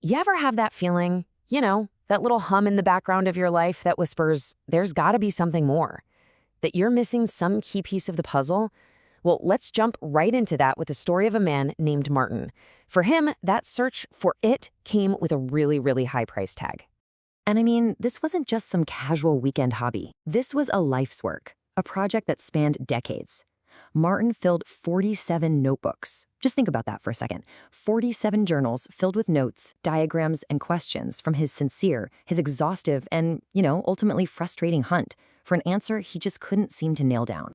You ever have that feeling, that little hum in the background of your life that whispers, there's gotta be something more, that you're missing some key piece of the puzzle? Well, let's jump right into that with the story of a man named Martin. For him, that search for it came with a really, really high price tag. And I mean, this wasn't just some casual weekend hobby. This was a life's work, a project that spanned decades. Martin filled 47 notebooks. Just think about that for a second. 47 journals filled with notes, diagrams, and questions from his sincere, his exhaustive, and, ultimately frustrating hunt for an answer he just couldn't seem to nail down.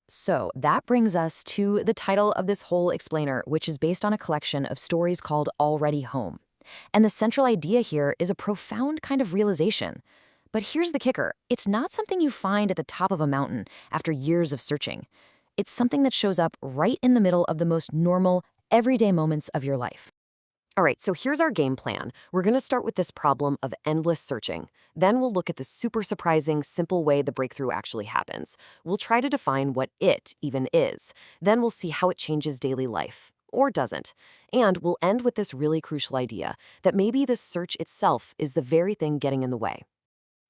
So that brings us to the title of this whole explainer, which is based on a collection of stories called Already Home. And the central idea here is a profound kind of realization. But here's the kicker. It's not something you find at the top of a mountain after years of searching. It's something that shows up right in the middle of the most normal, everyday moments of your life. All right, so here's our game plan. We're going to start with this problem of endless searching. Then we'll look at the super surprising, simple way the breakthrough actually happens. We'll try to define what it even is. Then we'll see how it changes daily life, or doesn't. And we'll end with this really crucial idea that maybe the search itself is the very thing getting in the way.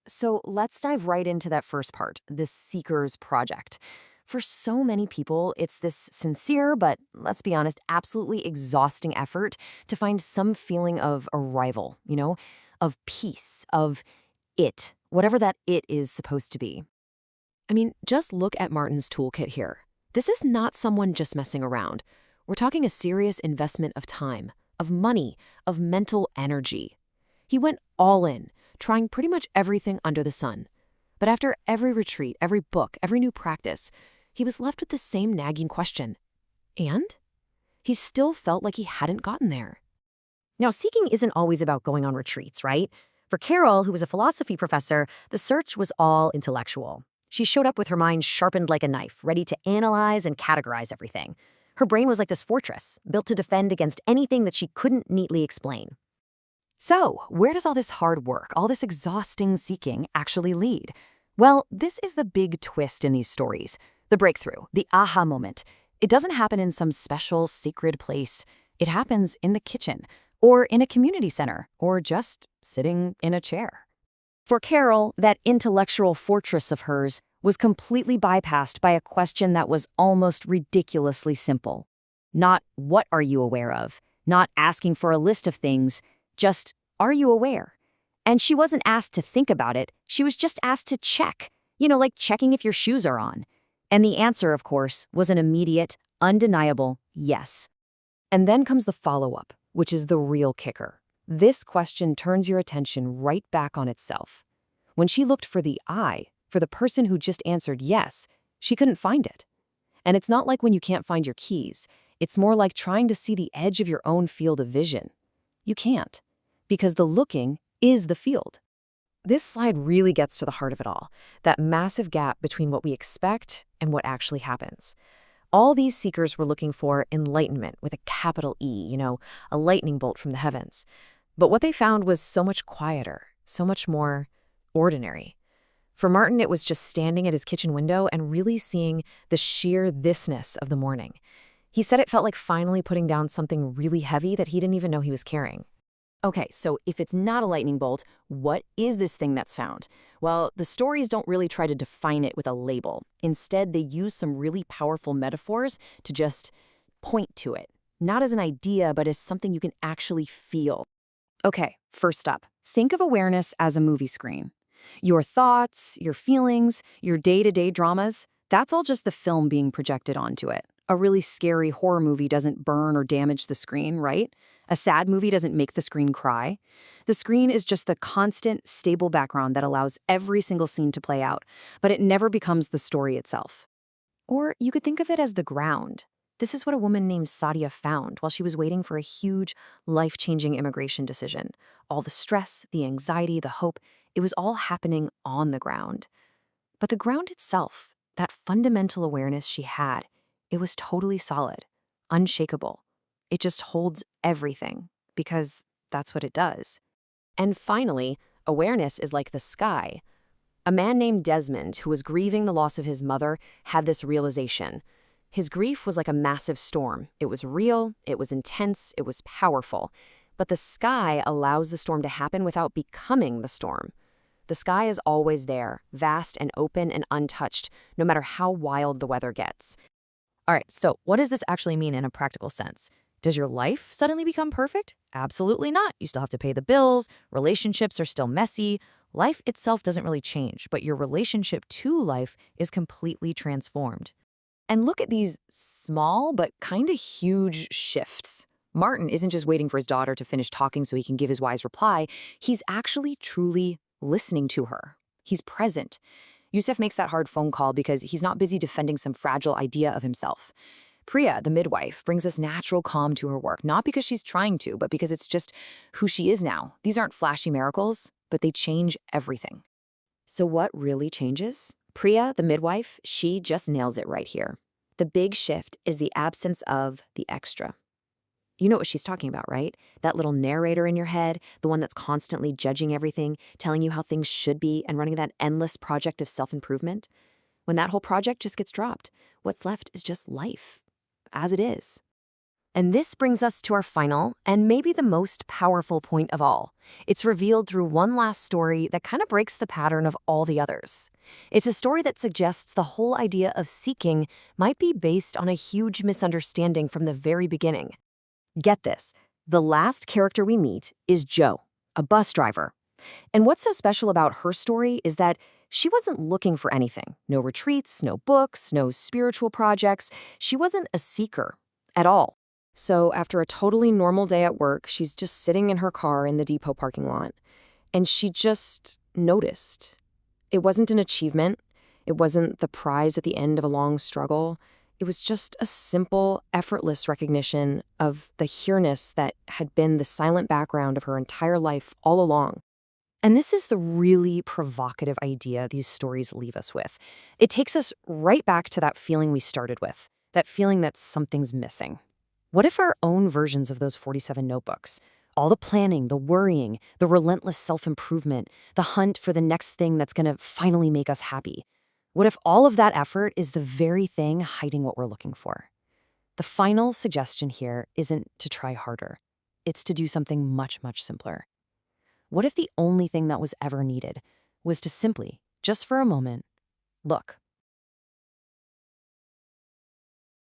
So let's dive right into that first part, this seeker's project. For so many people, it's this sincere, but let's be honest, absolutely exhausting effort to find some feeling of arrival, of peace, of it, whatever that it is supposed to be. I mean, just look at Martin's toolkit here. This is not someone just messing around. We're talking a serious investment of time, of money, of mental energy. He went all in, trying pretty much everything under the sun. But after every retreat, every book, every new practice, he was left with the same nagging question. And? He still felt like he hadn't gotten there. Now, seeking isn't always about going on retreats, right? For Carol, who was a philosophy professor, the search was all intellectual. She showed up with her mind sharpened like a knife, ready to analyze and categorize everything. Her brain was like this fortress, built to defend against anything that she couldn't neatly explain. So, where does all this hard work, all this exhausting seeking actually lead? Well, this is the big twist in these stories. The breakthrough, the aha moment. It doesn't happen in some special, sacred place. It happens in the kitchen, or in a community center, or just sitting in a chair. For Carol, that intellectual fortress of hers was completely bypassed by a question that was almost ridiculously simple. Not, what are you aware of? Not asking for a list of things, just, are you aware? And she wasn't asked to think about it, she was just asked to check. Like checking if your shoes are on. And the answer, of course, was an immediate, undeniable yes. And then comes the follow-up, which is the real kicker. This question turns your attention right back on itself. When she looked for the I, for the person who just answered yes, she couldn't find it. And it's not like when you can't find your keys. It's more like trying to see the edge of your own field of vision. You can't, because the looking is the field. This slide really gets to the heart of it all, that massive gap between what we expect and what actually happens. All these seekers were looking for enlightenment with a capital E, a lightning bolt from the heavens. But what they found was so much quieter, so much more ordinary. For Martin, it was just standing at his kitchen window and really seeing the sheer thisness of the morning. He said it felt like finally putting down something really heavy that he didn't even know he was carrying. Okay, so if it's not a lightning bolt, what is this thing that's found? Well, the stories don't really try to define it with a label. Instead, they use some really powerful metaphors to just point to it. Not as an idea, but as something you can actually feel. Okay, first up, think of awareness as a movie screen. Your thoughts, your feelings, your day-to-day dramas, that's all just the film being projected onto it. A really scary horror movie doesn't burn or damage the screen, right? A sad movie doesn't make the screen cry. The screen is just the constant, stable background that allows every single scene to play out, but it never becomes the story itself. Or you could think of it as the ground. This is what a woman named Sadia found while she was waiting for a huge, life-changing immigration decision. All the stress, the anxiety, the hope, it was all happening on the ground. But the ground itself, that fundamental awareness she had, it was totally solid, unshakable. It just holds everything, because that's what it does. And finally, awareness is like the sky. A man named Desmond, who was grieving the loss of his mother, had this realization. His grief was like a massive storm. It was real, it was intense, it was powerful. But the sky allows the storm to happen without becoming the storm. The sky is always there, vast and open and untouched, no matter how wild the weather gets. All right, so what does this actually mean in a practical sense? Does your life suddenly become perfect? Absolutely not. You still have to pay the bills, relationships are still messy. Life itself doesn't really change, but your relationship to life is completely transformed. And look at these small but kind of huge shifts. Martin isn't just waiting for his daughter to finish talking so he can give his wise reply. He's actually truly listening to her. He's present. Yusuf makes that hard phone call because he's not busy defending some fragile idea of himself. Priya, the midwife, brings us natural calm to her work, not because she's trying to, but because it's just who she is now. These aren't flashy miracles, but they change everything. So what really changes? Priya, the midwife, she just nails it right here. The big shift is the absence of the extra. You know what she's talking about, right? That little narrator in your head, the one that's constantly judging everything, telling you how things should be, and running that endless project of self-improvement. When that whole project just gets dropped, what's left is just life, as it is. And this brings us to our final, and maybe the most powerful point of all. It's revealed through one last story that kind of breaks the pattern of all the others. It's a story that suggests the whole idea of seeking might be based on a huge misunderstanding from the very beginning. Get this, the last character we meet is Jo, a bus driver. And what's so special about her story is that she wasn't looking for anything. No retreats, no books, no spiritual projects. She wasn't a seeker at all. So after a totally normal day at work, she's just sitting in her car in the depot parking lot. And she just noticed. It wasn't an achievement. It wasn't the prize at the end of a long struggle. It was just a simple, effortless recognition of the here-ness that had been the silent background of her entire life all along. And this is the really provocative idea these stories leave us with. It takes us right back to that feeling we started with, that feeling that something's missing. What if our own versions of those 47 notebooks, all the planning, the worrying, the relentless self-improvement, the hunt for the next thing that's going to finally make us happy, what if all of that effort is the very thing hiding what we're looking for? The final suggestion here isn't to try harder. It's to do something much, much simpler. What if the only thing that was ever needed was to simply, just for a moment, look?